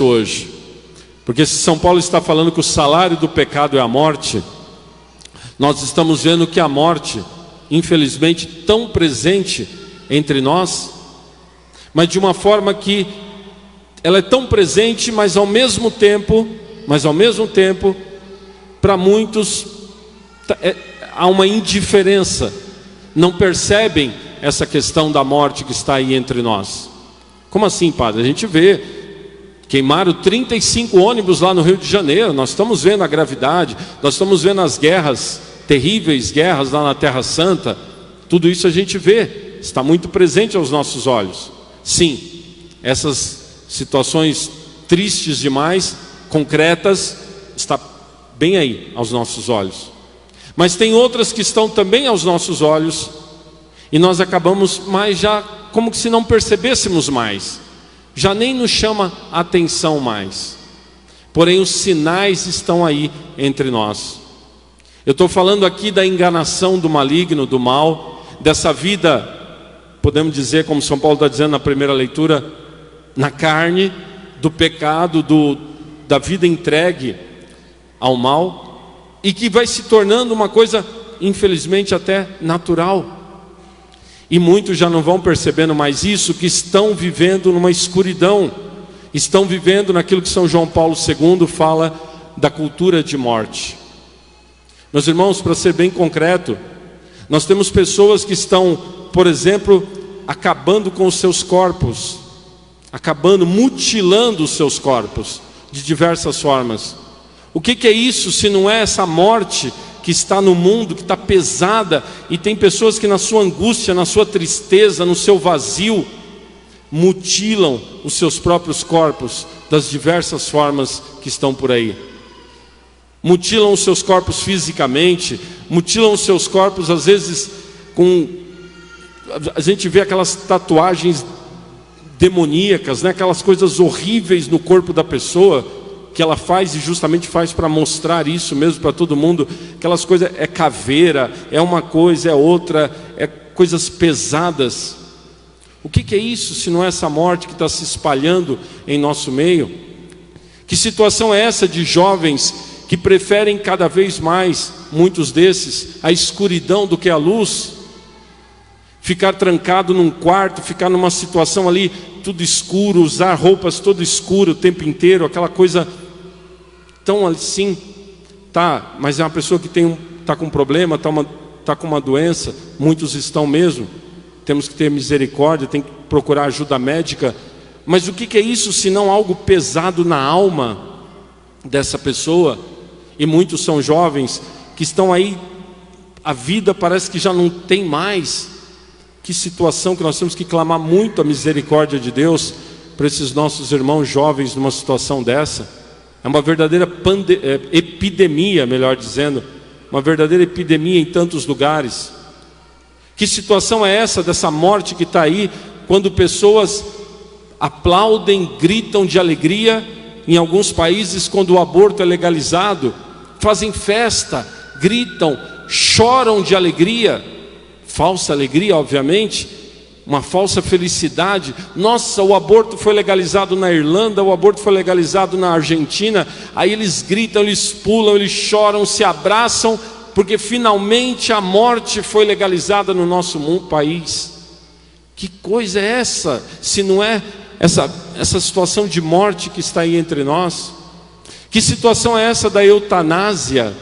hoje, porque se São Paulo está falando que o salário do pecado é a morte, nós estamos vendo que a morte, infelizmente, tão presente entre nós, mas de uma forma que ela é tão presente, mas ao mesmo tempo, para muitos há uma indiferença, não percebem essa questão da morte que está aí entre nós. Como assim, padre? A gente vê, queimaram 35 ônibus lá no Rio de Janeiro, nós estamos vendo a gravidade, nós estamos vendo as guerras, terríveis guerras lá na Terra Santa, tudo isso a gente vê, está muito presente aos nossos olhos. Sim, essas situações tristes demais, concretas, está bem aí aos nossos olhos. Mas tem outras que estão também aos nossos olhos, e nós acabamos mais já, como que se não percebêssemos mais, já nem nos chama a atenção mais. Porém os sinais estão aí entre nós. Eu estou falando aqui da enganação do maligno, do mal, dessa vida, podemos dizer, como São Paulo está dizendo na primeira leitura, na carne, do pecado, da vida entregue ao mal, e que vai se tornando uma coisa, infelizmente, até natural. E muitos já não vão percebendo mais isso, que estão vivendo numa escuridão, estão vivendo naquilo que São João Paulo II fala da cultura de morte. Meus irmãos, para ser bem concreto, nós temos pessoas que estão, por exemplo, acabando com os seus corpos, mutilando os seus corpos, de diversas formas. O que é isso, se não é essa morte que está no mundo, que está pesada, e tem pessoas que na sua angústia, na sua tristeza, no seu vazio, mutilam os seus próprios corpos, das diversas formas que estão por aí. Mutilam os seus corpos fisicamente, mutilam os seus corpos às vezes com... A gente vê aquelas tatuagens demoníacas, né? Aquelas coisas horríveis no corpo da pessoa, que ela faz e justamente faz para mostrar isso mesmo para todo mundo. Aquelas coisas, é caveira, é uma coisa, é outra, é coisas pesadas. O que é isso, se não é essa morte que está se espalhando em nosso meio? Que situação é essa de jovens que preferem cada vez mais, muitos desses, a escuridão do que a luz? Ficar trancado num quarto, ficar numa situação ali, tudo escuro, usar roupas todo escuro o tempo inteiro, aquela coisa tão assim, tá, mas é uma pessoa que está com um problema, está com uma doença, muitos estão mesmo, temos que ter misericórdia, tem que procurar ajuda médica, mas o que é isso, se não algo pesado na alma dessa pessoa? E muitos são jovens que estão aí, a vida parece que já não tem mais. Que situação que nós temos que clamar muito a misericórdia de Deus para esses nossos irmãos jovens numa situação dessa. É uma verdadeira epidemia, melhor dizendo, uma verdadeira epidemia em tantos lugares. Que situação é essa dessa morte que está aí, quando pessoas aplaudem, gritam de alegria, em alguns países quando o aborto é legalizado, fazem festa, gritam, choram de alegria, falsa alegria, obviamente, uma falsa felicidade. Nossa, o aborto foi legalizado na Irlanda, o aborto foi legalizado na Argentina. Aí eles gritam, eles pulam, eles choram, se abraçam, porque finalmente a morte foi legalizada no nosso país. Que coisa é essa, se não é essa situação de morte que está aí entre nós? Que situação é essa da eutanásia,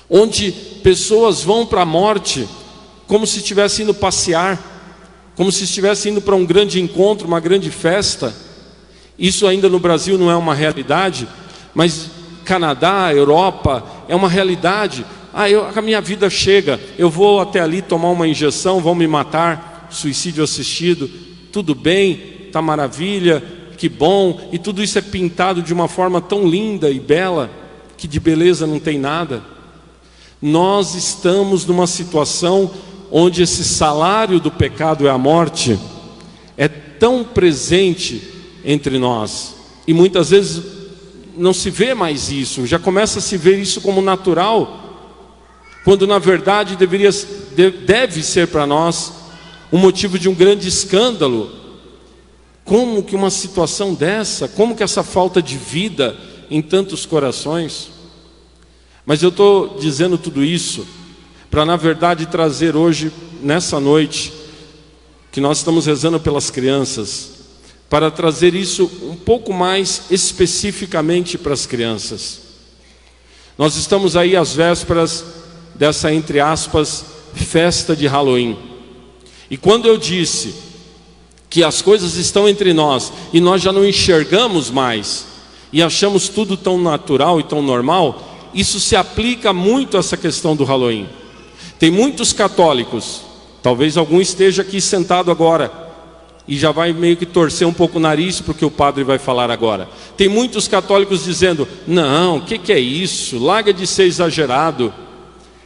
onde pessoas vão para a morte como se estivesse indo passear, como se estivesse indo para um grande encontro, uma grande festa? Isso ainda no Brasil não é uma realidade, mas Canadá, Europa, é uma realidade. A minha vida chega, eu vou até ali tomar uma injeção, vão me matar, suicídio assistido, tudo bem, está maravilha, que bom, e tudo isso é pintado de uma forma tão linda e bela, que de beleza não tem nada. Nós estamos numa situação onde esse salário do pecado é a morte, é tão presente entre nós, e muitas vezes não se vê mais isso, já começa a se ver isso como natural, quando na verdade deve ser para nós um motivo de um grande escândalo. Como que uma situação dessa, como que essa falta de vida em tantos corações? Mas eu estou dizendo tudo isso para, na verdade, trazer hoje, nessa noite, que nós estamos rezando pelas crianças, para trazer isso um pouco mais especificamente para as crianças. Nós estamos aí às vésperas dessa, entre aspas, festa de Halloween. E quando eu disse que as coisas estão entre nós e nós já não enxergamos mais e achamos tudo tão natural e tão normal, isso se aplica muito a essa questão do Halloween. Tem muitos católicos, talvez algum esteja aqui sentado agora e já vai meio que torcer um pouco o nariz porque o padre vai falar agora. Tem muitos católicos dizendo: não, o que é isso? Larga de ser exagerado.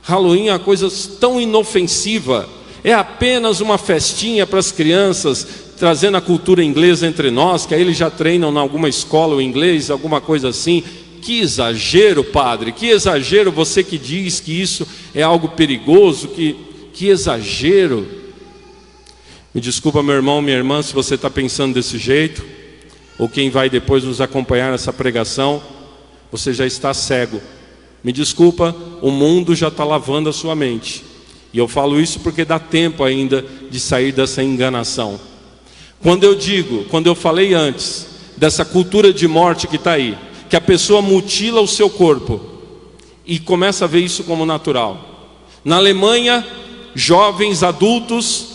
Halloween é uma coisa tão inofensiva, é apenas uma festinha para as crianças, trazendo a cultura inglesa entre nós, que aí eles já treinam em alguma escola o inglês, alguma coisa assim. Que exagero, padre, que exagero, você que diz que isso é algo perigoso, que exagero. Me desculpa, meu irmão, minha irmã, se você está pensando desse jeito, ou quem vai depois nos acompanhar nessa pregação, você já está cego. Me desculpa, o mundo já está lavando a sua mente. E eu falo isso porque dá tempo ainda de sair dessa enganação. Quando eu falei antes dessa cultura de morte que está aí, que a pessoa mutila o seu corpo e começa a ver isso como natural. Na Alemanha, jovens adultos,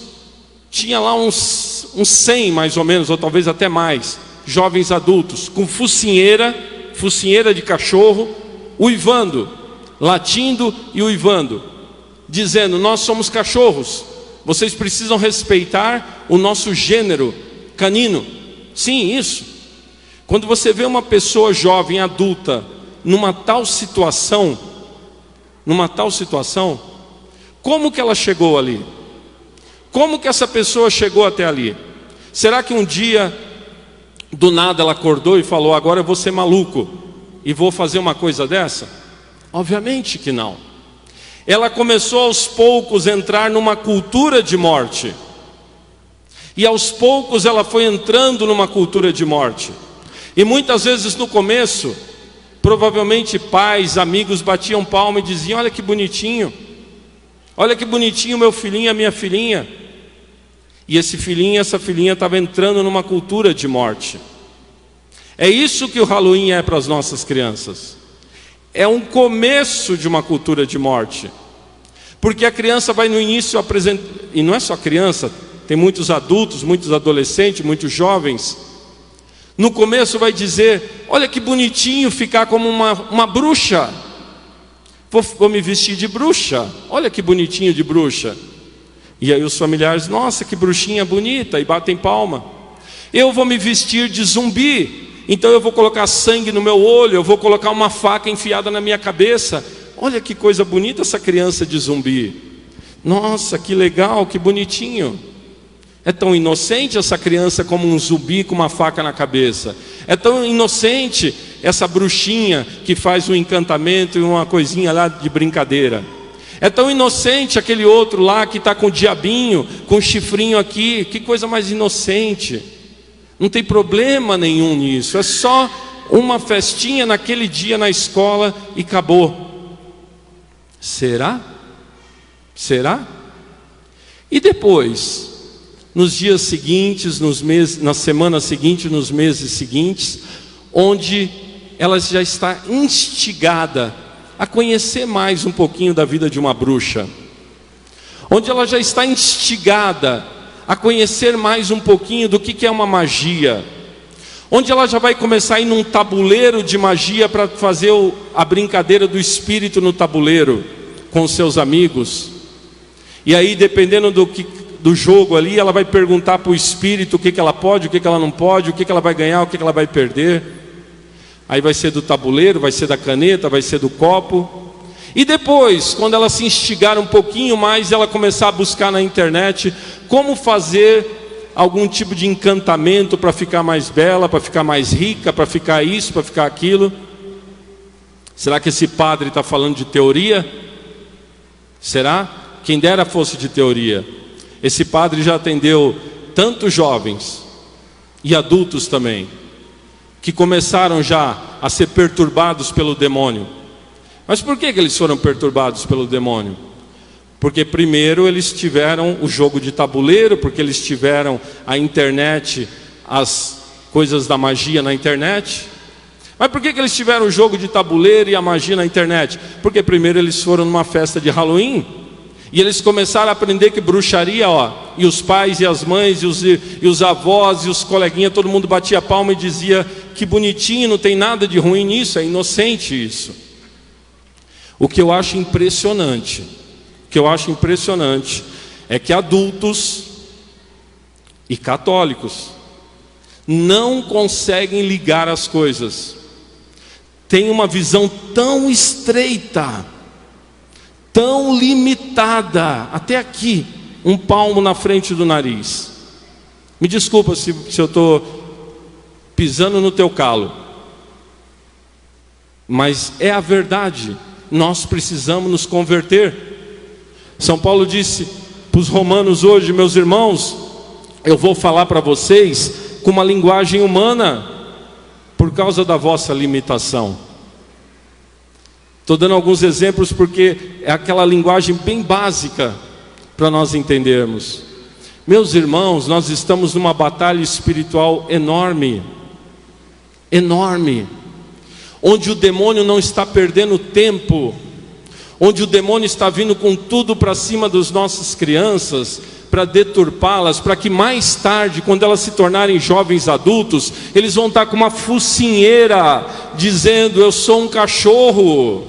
tinha lá uns 100 mais ou menos, ou talvez até mais, jovens adultos com focinheira de cachorro, uivando, latindo e uivando, dizendo: nós somos cachorros, vocês precisam respeitar o nosso gênero canino. Sim, isso. Quando você vê uma pessoa jovem, adulta, numa tal situação, como que ela chegou ali? Como que essa pessoa chegou até ali? Será que um dia, do nada, ela acordou e falou: agora eu vou ser maluco e vou fazer uma coisa dessa? Obviamente que não. Ela começou aos poucos a entrar numa cultura de morte. E aos poucos ela foi entrando numa cultura de morte. E muitas vezes no começo, provavelmente pais, amigos batiam palma e diziam: olha que bonitinho meu filhinho, a minha filhinha. E esse filhinho, essa filhinha estava entrando numa cultura de morte. É isso que o Halloween é para as nossas crianças. É um começo de uma cultura de morte. Porque a criança vai no início apresentar, e não é só criança, tem muitos adultos, muitos adolescentes, muitos jovens. No começo vai dizer: olha que bonitinho ficar como uma bruxa. Vou me vestir de bruxa. Olha que bonitinho de bruxa. E aí os familiares: nossa, que bruxinha bonita, e batem palma. Eu vou me vestir de zumbi. Então eu vou colocar sangue no meu olho, eu vou colocar uma faca enfiada na minha cabeça. Olha que coisa bonita essa criança de zumbi. Nossa, que legal, que bonitinho. É tão inocente essa criança como um zumbi com uma faca na cabeça. É tão inocente essa bruxinha que faz um encantamento e uma coisinha lá de brincadeira. É tão inocente aquele outro lá que está com o diabinho, com o chifrinho aqui. Que coisa mais inocente. Não tem problema nenhum nisso. É só uma festinha naquele dia na escola e acabou. Será? Será? E depois, nos dias seguintes, nas semanas seguintes, nos meses seguintes, onde ela já está instigada a conhecer mais um pouquinho da vida de uma bruxa, onde ela já está instigada a conhecer mais um pouquinho do que é uma magia, onde ela já vai começar a ir num tabuleiro de magia para fazer a brincadeira do espírito no tabuleiro com os seus amigos. E aí, dependendo do jogo ali, ela vai perguntar para o espírito o que ela pode, o que ela não pode, o que ela vai ganhar, o que ela vai perder. Aí vai ser do tabuleiro, vai ser da caneta, vai ser do copo. E depois, quando ela se instigar um pouquinho mais, ela começar a buscar na internet como fazer algum tipo de encantamento para ficar mais bela, para ficar mais rica, para ficar isso, para ficar aquilo. Será que esse padre está falando de teoria? Será? Quem dera fosse de teoria. Esse padre já atendeu tantos jovens, e adultos também, que começaram já a ser perturbados pelo demônio. Mas por que eles foram perturbados pelo demônio? Porque primeiro eles tiveram o jogo de tabuleiro, porque eles tiveram a internet, as coisas da magia na internet. Mas por que eles tiveram o jogo de tabuleiro e a magia na internet? Porque primeiro eles foram numa festa de Halloween, e eles começaram a aprender que bruxaria, e os pais e as mães e os avós e os coleguinhas, todo mundo batia palma e dizia: que bonitinho, não tem nada de ruim nisso, é inocente isso. O que eu acho impressionante, é que adultos e católicos não conseguem ligar as coisas. Tem uma visão tão estreita, tão limitada, até aqui, um palmo na frente do nariz. Me desculpa se eu estou pisando no teu calo, mas é a verdade. Nós precisamos nos converter. São Paulo disse para os romanos hoje: meus irmãos, eu vou falar para vocês com uma linguagem humana, por causa da vossa limitação. Estou dando alguns exemplos porque é aquela linguagem bem básica para nós entendermos. Meus irmãos, nós estamos numa batalha espiritual enorme, onde o demônio não está perdendo tempo, onde o demônio está vindo com tudo para cima das nossas crianças, para deturpá-las, para que mais tarde, quando elas se tornarem jovens adultos, eles vão estar com uma focinheira, dizendo: eu sou um cachorro.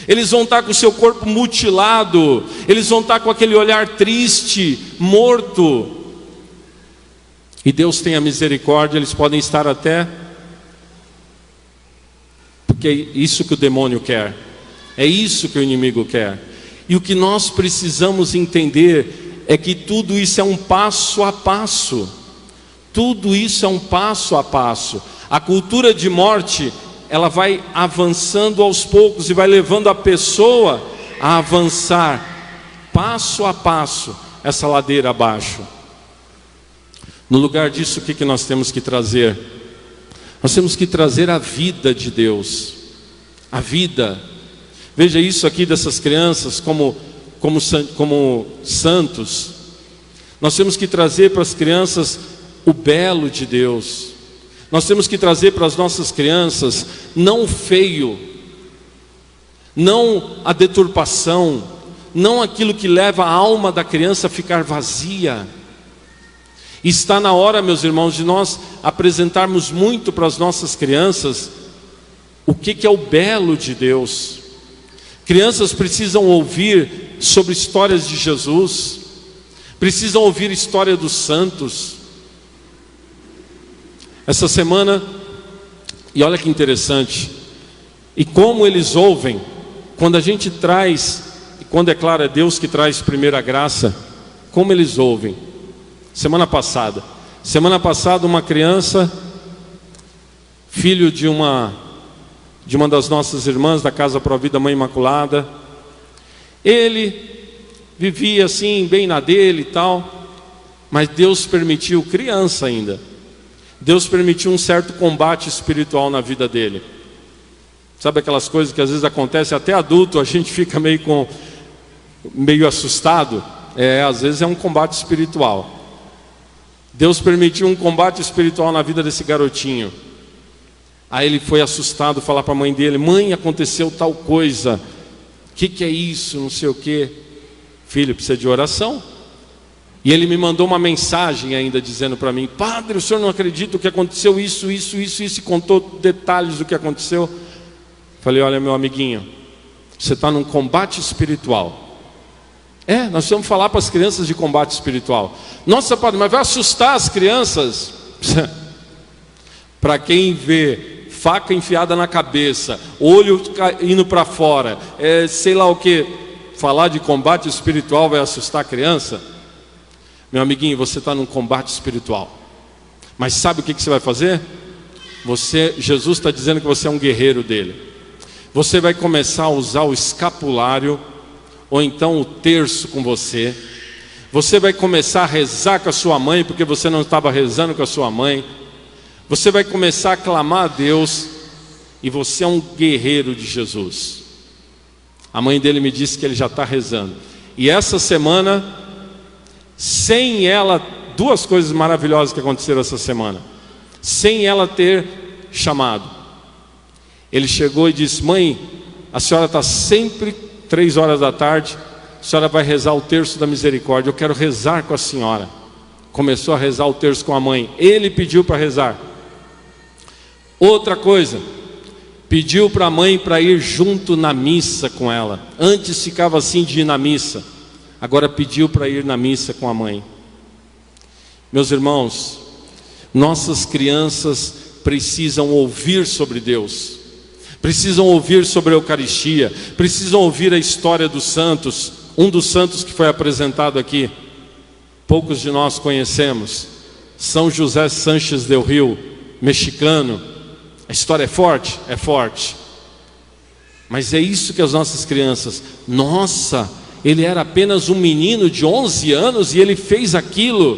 Eles vão estar com o seu corpo mutilado, eles vão estar com aquele olhar triste, morto. E Deus tenha misericórdia, eles podem estar até, porque é isso que o demônio quer, é isso que o inimigo quer. E o que nós precisamos entender é que tudo isso é um passo a passo. Tudo isso é um passo a passo. A cultura de morte, ela vai avançando aos poucos e vai levando a pessoa a avançar passo a passo essa ladeira abaixo. No lugar disso, o que nós temos que trazer? Nós temos que trazer a vida de Deus. A vida. Veja isso aqui dessas crianças como santos. Nós temos que trazer para as crianças o belo de Deus. Nós temos que trazer para as nossas crianças não o feio, não a deturpação, não aquilo que leva a alma da criança a ficar vazia. Está na hora, meus irmãos, de nós apresentarmos muito para as nossas crianças o que é o belo de Deus. Crianças precisam ouvir sobre histórias de Jesus, precisam ouvir história dos santos. Essa semana, e olha que interessante, e como eles ouvem, quando a gente traz, quando é claro, é Deus que traz primeira graça, como eles ouvem. Semana passada uma criança, filho de uma das nossas irmãs da Casa Pro Vida Mãe Imaculada, ele vivia assim, bem na dele e tal, mas Deus permitiu, criança ainda, Deus permitiu um certo combate espiritual na vida dele. Sabe aquelas coisas que às vezes acontecem até adulto, a gente fica meio assustado? Às vezes é um combate espiritual. Deus permitiu um combate espiritual na vida desse garotinho. Aí ele foi assustado, falar para a mãe dele: mãe, aconteceu tal coisa, o que é isso, não sei o que. Filho, precisa de oração. E ele me mandou uma mensagem ainda dizendo para mim: padre, o senhor não acredita o que aconteceu, isso, e contou detalhes do que aconteceu. Falei: olha, meu amiguinho, você está num combate espiritual. Nós precisamos falar para as crianças de combate espiritual. Nossa, padre, mas vai assustar as crianças? Para quem vê faca enfiada na cabeça, olho indo para fora, sei lá o que, falar de combate espiritual vai assustar a criança? Meu amiguinho, você está num combate espiritual. Mas sabe o que você vai fazer? Jesus está dizendo que você é um guerreiro dele. Você vai começar a usar o escapulário, ou então o terço com você. Você vai começar a rezar com a sua mãe, porque você não estava rezando com a sua mãe. Você vai começar a clamar a Deus, e você é um guerreiro de Jesus. A mãe dele me disse que ele já está rezando. E essa semana, sem ela, duas coisas maravilhosas que aconteceram essa semana. Sem ela ter chamado. Ele chegou e disse: mãe, a senhora está sempre 3 horas da tarde, a senhora vai rezar o terço da misericórdia, eu quero rezar com a senhora. Começou a rezar o terço com a mãe. Ele pediu para rezar. Outra coisa, pediu para a mãe para ir junto na missa com ela. Antes ficava assim de ir na missa, agora pediu para ir na missa com a mãe. Meus irmãos, nossas crianças precisam ouvir sobre Deus, precisam ouvir sobre a Eucaristia, precisam ouvir a história dos santos. Um dos santos que foi apresentado aqui, poucos de nós conhecemos, São José Sánchez del Rio, mexicano. A história é forte? É forte. Mas é isso que as nossas crianças... Nossa, ele era apenas um menino de 11 anos e ele fez aquilo.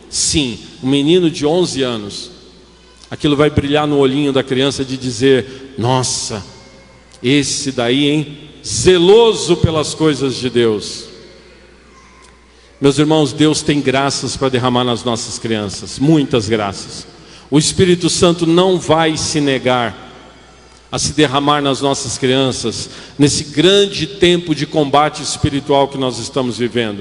Sim, um menino de 11 anos. Aquilo vai brilhar no olhinho da criança de dizer: nossa, esse daí, hein? Zeloso pelas coisas de Deus. Meus irmãos, Deus tem graças para derramar nas nossas crianças, muitas graças. O Espírito Santo não vai se negar a se derramar nas nossas crianças, nesse grande tempo de combate espiritual que nós estamos vivendo.